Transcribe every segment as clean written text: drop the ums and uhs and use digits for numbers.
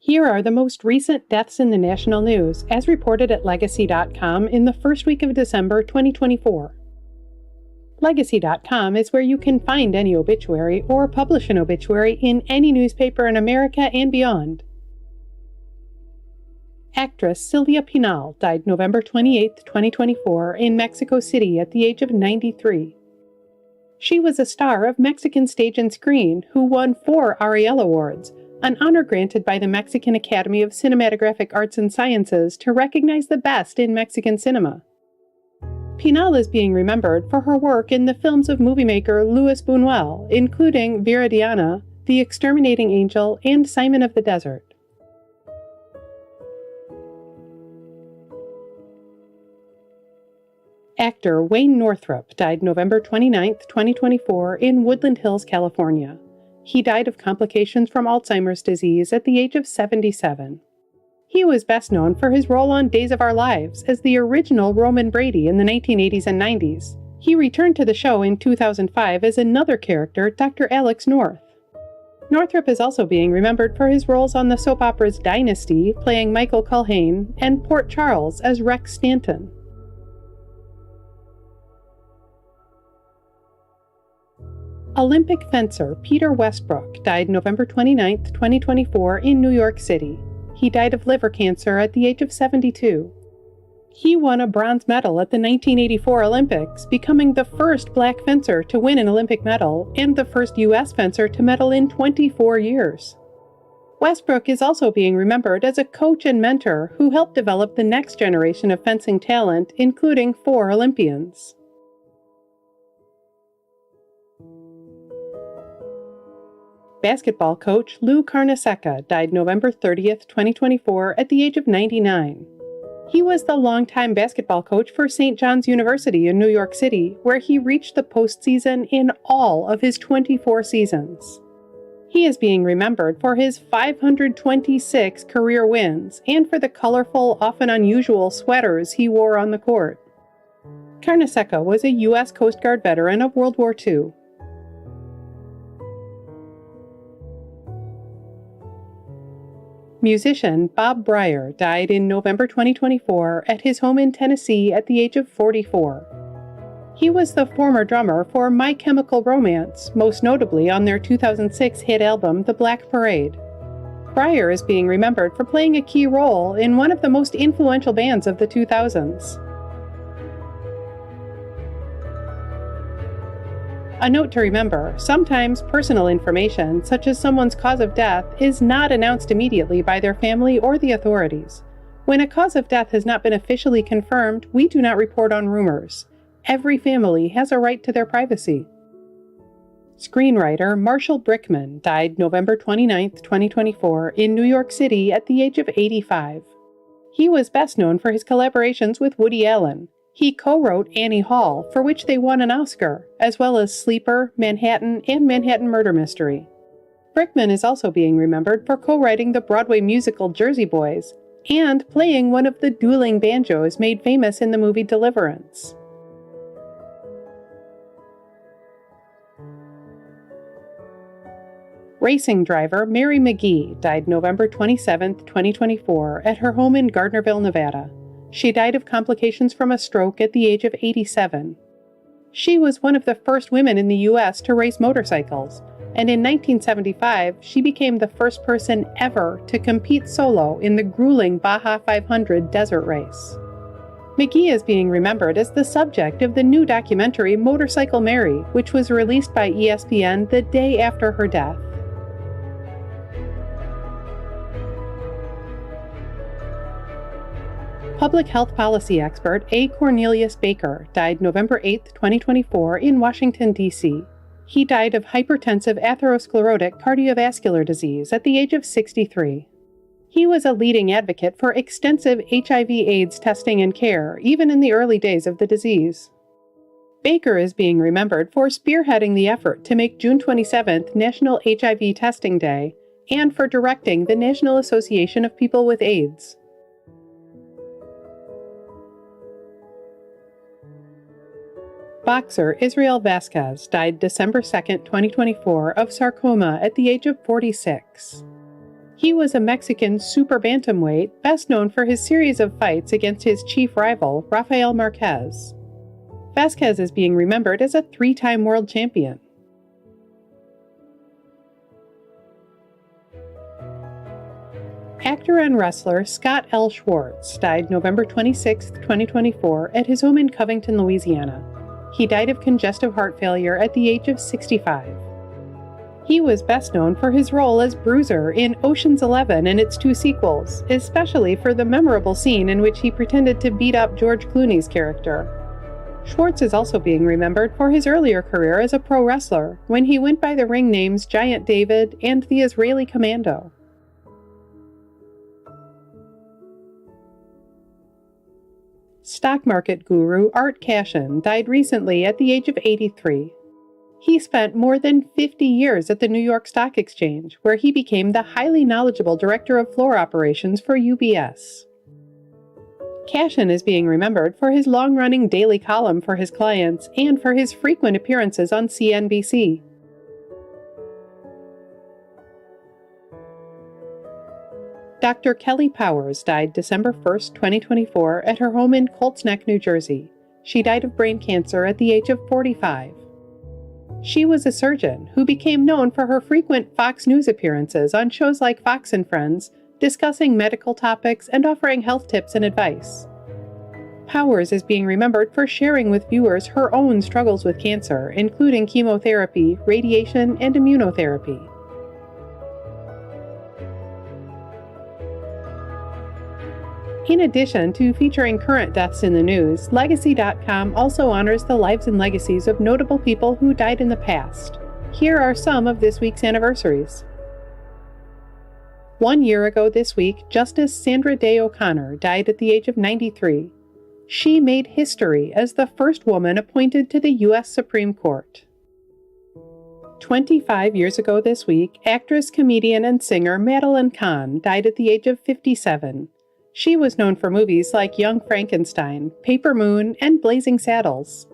Here are the most recent deaths in the national news, as reported at Legacy.com in the first week of December 2024. Legacy.com is where you can find any obituary or publish an obituary in any newspaper in America and beyond. Actress Silvia Pinal died November 28, 2024, in Mexico City at the age of 93. She was a star of Mexican stage and screen who won 4 Ariel Awards, an honor granted by the Mexican Academy of Cinematographic Arts and Sciences to recognize the best in Mexican cinema. Pinal is being remembered for her work in the films of movie maker Luis Buñuel, including Viridiana, The Exterminating Angel, and Simon of the Desert. Actor Wayne Northrop died November 29, 2024, in Woodland Hills, California. He died of complications from Alzheimer's disease at the age of 77. He was best known for his role on Days of Our Lives as the original Roman Brady in the 1980s and 90s. He returned to the show in 2005 as another character, Dr. Alex North. Northrop is also being remembered for his roles on the soap operas Dynasty, playing Michael Culhane, and Port Charles as Rex Stanton. Olympic fencer Peter Westbrook died November 29, 2024, in New York City. He died of liver cancer at the age of 72. He won a bronze medal at the 1984 Olympics, becoming the first black fencer to win an Olympic medal and the first U.S. fencer to medal in 24 years. Westbrook is also being remembered as a coach and mentor who helped develop the next generation of fencing talent, including 4 Olympians. Basketball coach Lou Carnesecca died November 30, 2024, at the age of 99. He was the longtime basketball coach for St. John's University in New York City, where he reached the postseason in all of his 24 seasons. He is being remembered for his 526 career wins and for the colorful, often unusual sweaters he wore on the court. Carnesecca was a U.S. Coast Guard veteran of World War II. Musician Bob Bryar died in November 2024 at his home in Tennessee at the age of 44. He was the former drummer for My Chemical Romance, most notably on their 2006 hit album The Black Parade. Pryor is being remembered for playing a key role in one of the most influential bands of the 2000s. A note to remember, sometimes personal information, such as someone's cause of death, is not announced immediately by their family or the authorities. When a cause of death has not been officially confirmed, we do not report on rumors. Every family has a right to their privacy. Screenwriter Marshall Brickman died November 29, 2024, in New York City at the age of 85. He was best known for his collaborations with Woody Allen. He co-wrote Annie Hall, for which they won an Oscar, as well as Sleeper, Manhattan, and Manhattan Murder Mystery. Brickman is also being remembered for co-writing the Broadway musical Jersey Boys and playing one of the dueling banjos made famous in the movie Deliverance. Racing driver Mary McGee died November 27, 2024, at her home in Gardnerville, Nevada. She died of complications from a stroke at the age of 87. She was one of the first women in the U.S. to race motorcycles, and in 1975, she became the first person ever to compete solo in the grueling Baja 500 desert race. McGee is being remembered as the subject of the new documentary Motorcycle Mary, which was released by ESPN the day after her death. Public health policy expert A. Cornelius Baker died November 8, 2024, in Washington, D.C. He died of hypertensive atherosclerotic cardiovascular disease at the age of 63. He was a leading advocate for extensive HIV/AIDS testing and care, even in the early days of the disease. Baker is being remembered for spearheading the effort to make June 27th National HIV Testing Day and for directing the National Association of People with AIDS. Boxer Israel Vázquez died December 2, 2024, of sarcoma at the age of 46. He was a Mexican super bantamweight, best known for his series of fights against his chief rival, Rafael Marquez. Vázquez is being remembered as a 3-time world champion. Actor and wrestler Scott L. Schwartz died November 26, 2024, at his home in Covington, Louisiana. He died of congestive heart failure at the age of 65. He was best known for his role as Bruiser in Ocean's 11 and its 2 sequels, especially for the memorable scene in which he pretended to beat up George Clooney's character. Schwartz is also being remembered for his earlier career as a pro wrestler, when he went by the ring names Giant David and the Israeli Commando. Stock market guru Art Cashin died recently at the age of 83. He spent more than 50 years at the New York Stock Exchange, where he became the highly knowledgeable director of floor operations for UBS. Cashin is being remembered for his long-running daily column for his clients and for his frequent appearances on CNBC. Dr. Kelly Powers died December 1, 2024, at her home in Colts Neck, New Jersey. She died of brain cancer at the age of 45. She was a surgeon who became known for her frequent Fox News appearances on shows like Fox and Friends, discussing medical topics and offering health tips and advice. Powers is being remembered for sharing with viewers her own struggles with cancer, including chemotherapy, radiation, and immunotherapy. In addition to featuring current deaths in the news, Legacy.com also honors the lives and legacies of notable people who died in the past. Here are some of this week's anniversaries. 1 year ago this week, Justice Sandra Day O'Connor died at the age of 93. She made history as the first woman appointed to the U.S. Supreme Court. 25 years ago this week, actress, comedian, and singer Madeline Kahn died at the age of 57. She was known for movies like Young Frankenstein, Paper Moon, and Blazing Saddles.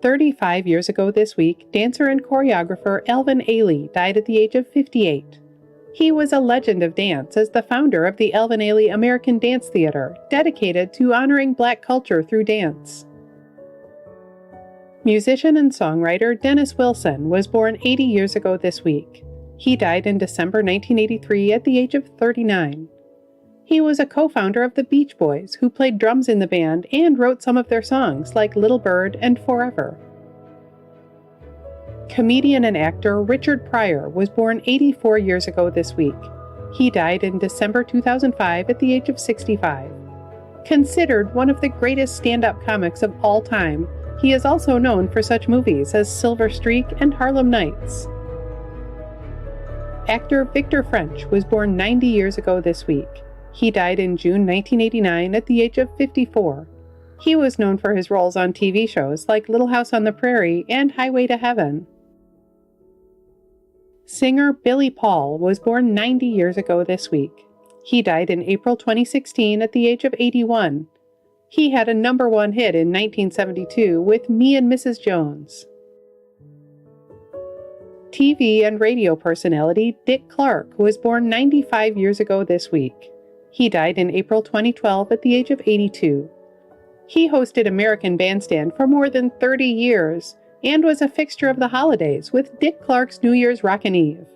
35 years ago this week, dancer and choreographer Alvin Ailey died at the age of 58. He was a legend of dance as the founder of the Alvin Ailey American Dance Theater, dedicated to honoring Black culture through dance. Musician and songwriter Dennis Wilson was born 80 years ago this week. He died in December 1983 at the age of 39. He was a co-founder of the Beach Boys, who played drums in the band and wrote some of their songs like Little Bird and Forever. Comedian and actor Richard Pryor was born 84 years ago this week. He died in December 2005 at the age of 65. Considered one of the greatest stand-up comics of all time, he is also known for such movies as Silver Streak and Harlem Nights. Actor Victor French was born 90 years ago this week. He died in June 1989 at the age of 54. He was known for his roles on TV shows like Little House on the Prairie and Highway to Heaven. Singer Billy Paul was born 90 years ago this week. He died in April 2016 at the age of 81. He had a #1 hit in 1972 with Me and Mrs. Jones. TV and radio personality Dick Clark was born 95 years ago this week. He died in April 2012 at the age of 82. He hosted American Bandstand for more than 30 years and was a fixture of the holidays with Dick Clark's New Year's Rockin' Eve.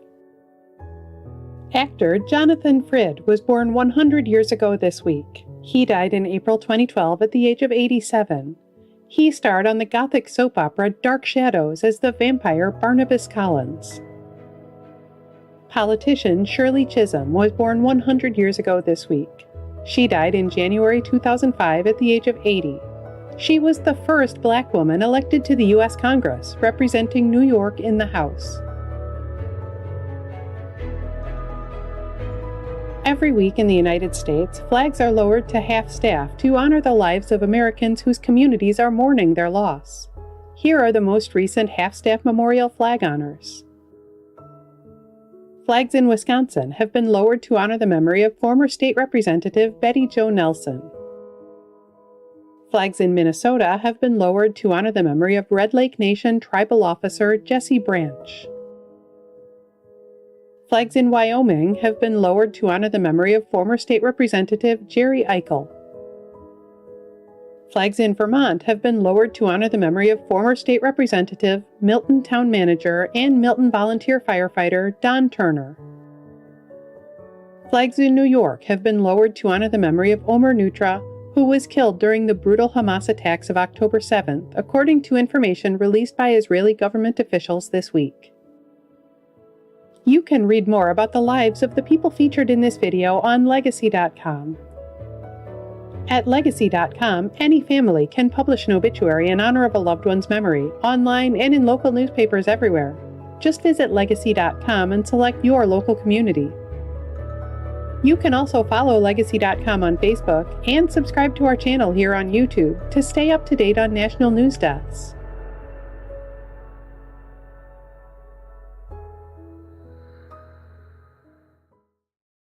Actor Jonathan Frid was born 100 years ago this week. He died in April 2012 at the age of 87. He starred on the gothic soap opera Dark Shadows as the vampire Barnabas Collins. Politician Shirley Chisholm was born 100 years ago this week. She died in January 2005 at the age of 80. She was the first Black woman elected to the U.S. Congress, representing New York in the House. Every week in the United States, flags are lowered to half-staff to honor the lives of Americans whose communities are mourning their loss. Here are the most recent half-staff memorial flag honors. Flags in Wisconsin have been lowered to honor the memory of former state representative Betty Jo Nelson. Flags in Minnesota have been lowered to honor the memory of Red Lake Nation tribal officer Jesse Branch. Flags in Wyoming have been lowered to honor the memory of former state representative Jerry Eichel. Flags in Vermont have been lowered to honor the memory of former state representative, Milton town manager, and Milton volunteer firefighter Don Turner. Flags in New York have been lowered to honor the memory of Omer Nutra, who was killed during the brutal Hamas attacks of October 7th, according to information released by Israeli government officials this week. You can read more about the lives of the people featured in this video on Legacy.com. At Legacy.com, any family can publish an obituary in honor of a loved one's memory, online and in local newspapers everywhere. Just visit Legacy.com and select your local community. You can also follow Legacy.com on Facebook and subscribe to our channel here on YouTube to stay up to date on national news deaths.